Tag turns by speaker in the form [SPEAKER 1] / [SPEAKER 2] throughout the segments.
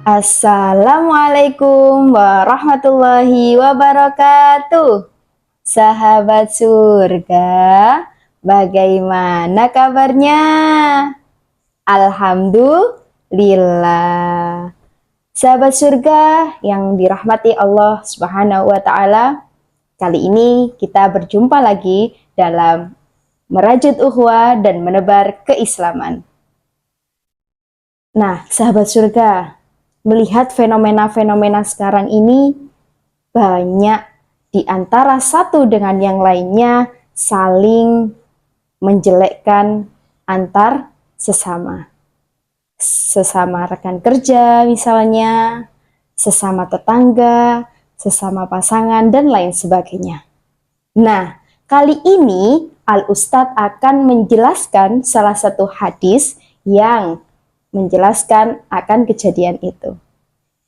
[SPEAKER 1] Assalamualaikum warahmatullahi wabarakatuh. Sahabat surga, bagaimana kabarnya? Alhamdulillah. Sahabat surga yang dirahmati Allah Subhanahu wa taala, kali ini kita berjumpa lagi dalam merajut ukhuwah dan menebar keislaman. Nah, sahabat surga, melihat fenomena-fenomena sekarang ini, banyak di antara satu dengan yang lainnya saling menjelekkan antar sesama. Sesama rekan kerja misalnya, sesama tetangga, sesama pasangan, dan lain sebagainya. Nah, kali ini Al-Ustadz akan menjelaskan salah satu hadis yang menjelaskan akan kejadian itu.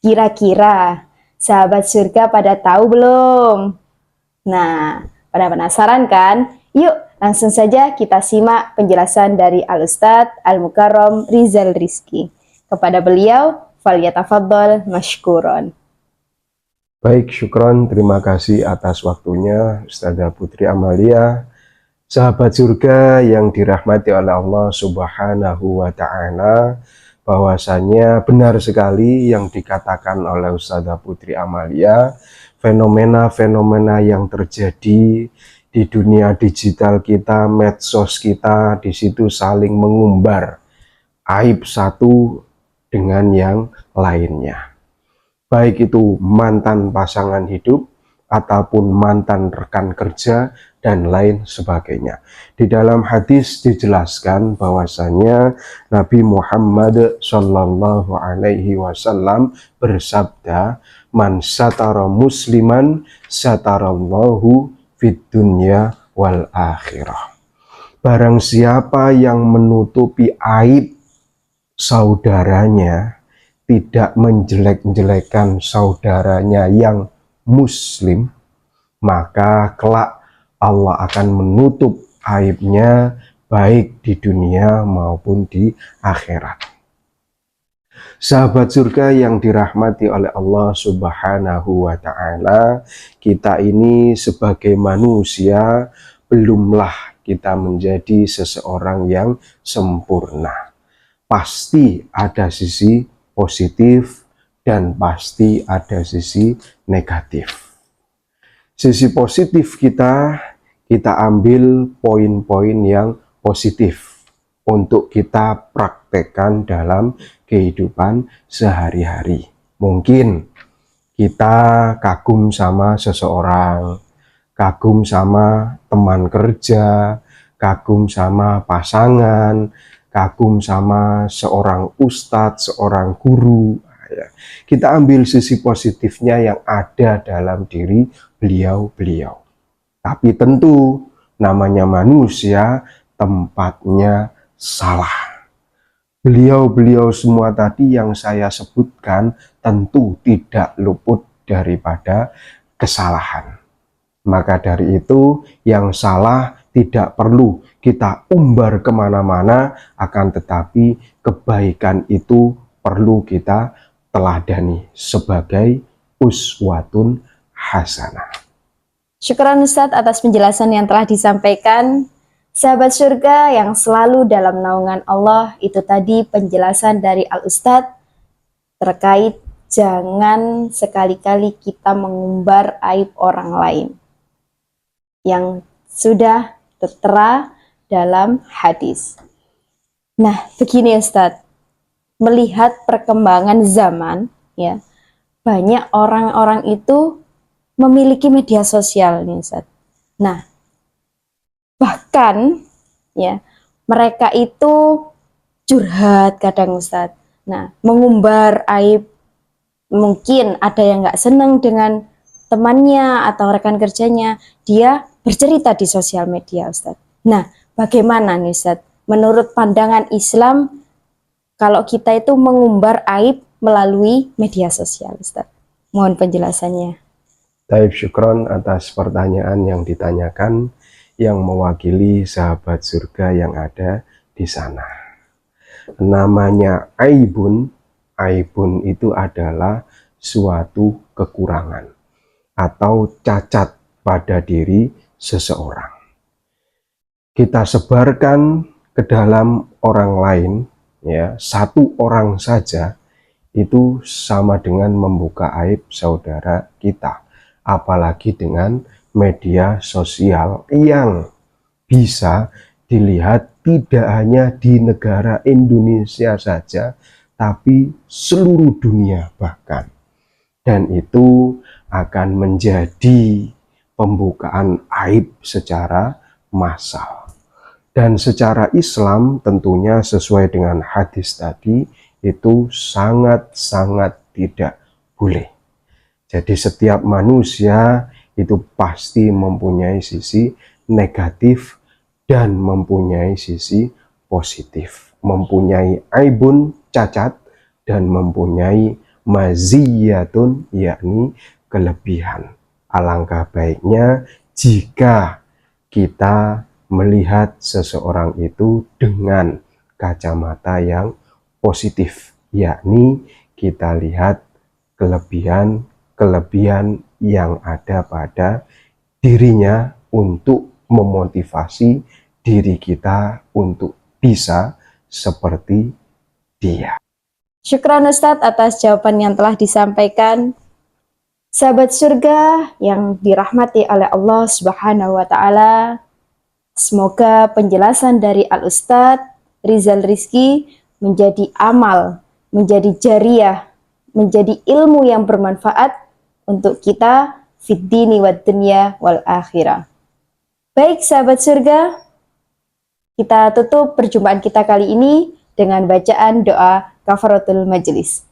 [SPEAKER 1] Kira-kira sahabat surga pada tahu belum? Nah, pada penasaran kan? Yuk, langsung saja kita simak penjelasan dari Al-Ustadz Al-Mukarram Rizal Rizki. Kepada beliau, falyatafaddal mashkuron.
[SPEAKER 2] Baik, syukron, terima kasih atas waktunya Ustazah Putri Amalia. Sahabat surga yang dirahmati oleh Allah Subhanahu wa ta'ala, bahwasanya benar sekali yang dikatakan oleh Ustazah Putri Amalia, fenomena-fenomena yang terjadi di dunia digital kita, medsos kita, di situ saling mengumbar aib satu dengan yang lainnya. Baik itu mantan pasangan hidup, ataupun mantan rekan kerja, dan lain sebagainya. Di dalam hadis dijelaskan bahwasanya Nabi Muhammad Shallallahu Alaihi Wasallam bersabda, "Man satara musliman satarallahu fid dunya wal akhirah." Barang siapa yang menutupi aib saudaranya, tidak menjelek-jelekan saudaranya yang muslim, maka kelak Allah akan menutup aibnya baik di dunia maupun di akhirat. Sahabat surga yang dirahmati oleh Allah Subhanahu wa ta'ala, kita ini sebagai manusia belumlah kita menjadi seseorang yang sempurna. Pasti ada sisi positif dan pasti ada sisi negatif. Sisi positif kita ambil poin-poin yang positif untuk kita praktekkan dalam kehidupan sehari-hari. Mungkin kita kagum sama seseorang, kagum sama teman kerja, kagum sama pasangan, kagum sama seorang ustadz, seorang guru. Kita ambil sisi positifnya yang ada dalam diri beliau-beliau. Tapi tentu namanya manusia, tempatnya salah. Beliau-beliau semua tadi yang saya sebutkan tentu tidak luput daripada kesalahan. Maka dari itu yang salah tidak perlu kita umbar kemana-mana, akan tetapi kebaikan itu perlu kita teladani sebagai uswatun hasanah.
[SPEAKER 1] Syukran Ustadz atas penjelasan yang telah disampaikan. Sahabat surga yang selalu dalam naungan Allah, itu tadi penjelasan dari Al-Ustadz terkait jangan sekali-kali kita mengumbar aib orang lain yang sudah tertera dalam hadis. Nah, begini Ustadz, melihat perkembangan zaman, ya, banyak orang-orang itu memiliki media sosial nih Ustaz. Nah, bahkan ya mereka itu curhat kadang Ustaz. Nah, mengumbar aib, mungkin ada yang nggak seneng dengan temannya atau rekan kerjanya, dia bercerita di sosial media Ustaz. Nah, bagaimana nih Ustaz? Menurut pandangan Islam, kalau kita itu mengumbar aib melalui media sosial Ustaz. Mohon penjelasannya.
[SPEAKER 2] Taib, syukron atas pertanyaan yang ditanyakan yang mewakili sahabat surga yang ada di sana. Namanya aibun, aibun itu adalah suatu kekurangan atau cacat pada diri seseorang. Kita sebarkan ke dalam orang lain, ya, satu orang saja itu sama dengan membuka aib saudara kita, apalagi dengan media sosial yang bisa dilihat tidak hanya di negara Indonesia saja, tapi seluruh dunia bahkan. Dan itu akan menjadi pembukaan aib secara massal. Dan secara Islam tentunya sesuai dengan hadis tadi, itu sangat-sangat tidak boleh. Jadi setiap manusia itu pasti mempunyai sisi negatif dan mempunyai sisi positif. Mempunyai aibun, cacat, dan mempunyai maziyatun, yakni kelebihan. Alangkah baiknya jika kita melihat seseorang itu dengan kacamata yang positif, yakni kita lihat kelebihan yang ada pada dirinya untuk memotivasi diri kita untuk bisa seperti dia.
[SPEAKER 1] Syukran Ustadz atas jawaban yang telah disampaikan. Sahabat surga yang dirahmati oleh Allah Subhanahu wa Ta'ala, semoga penjelasan dari Al-Ustadz Rizal Rizky menjadi amal, menjadi jariyah, menjadi ilmu yang bermanfaat untuk kita fid dini wad dunya wal akhirah. Baik sahabat surga, kita tutup perjumpaan kita kali ini dengan bacaan doa kafaratul majelis.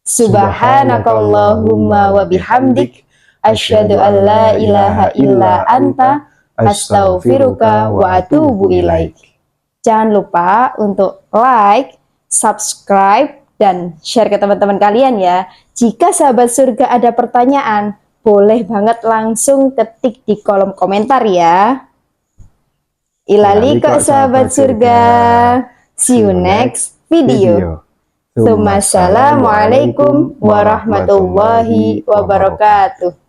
[SPEAKER 1] Subhanakallahumma wa bihamdik, asyhadu an la ilaha illa anta, astaghfiruka wa atubu ilaik. Jangan lupa untuk like, subscribe, dan share ke teman-teman kalian ya. Jika sahabat surga ada pertanyaan, boleh banget langsung ketik di kolom komentar ya. Ilali kok sahabat surga. See you next video. Assalamualaikum warahmatullahi wabarakatuh.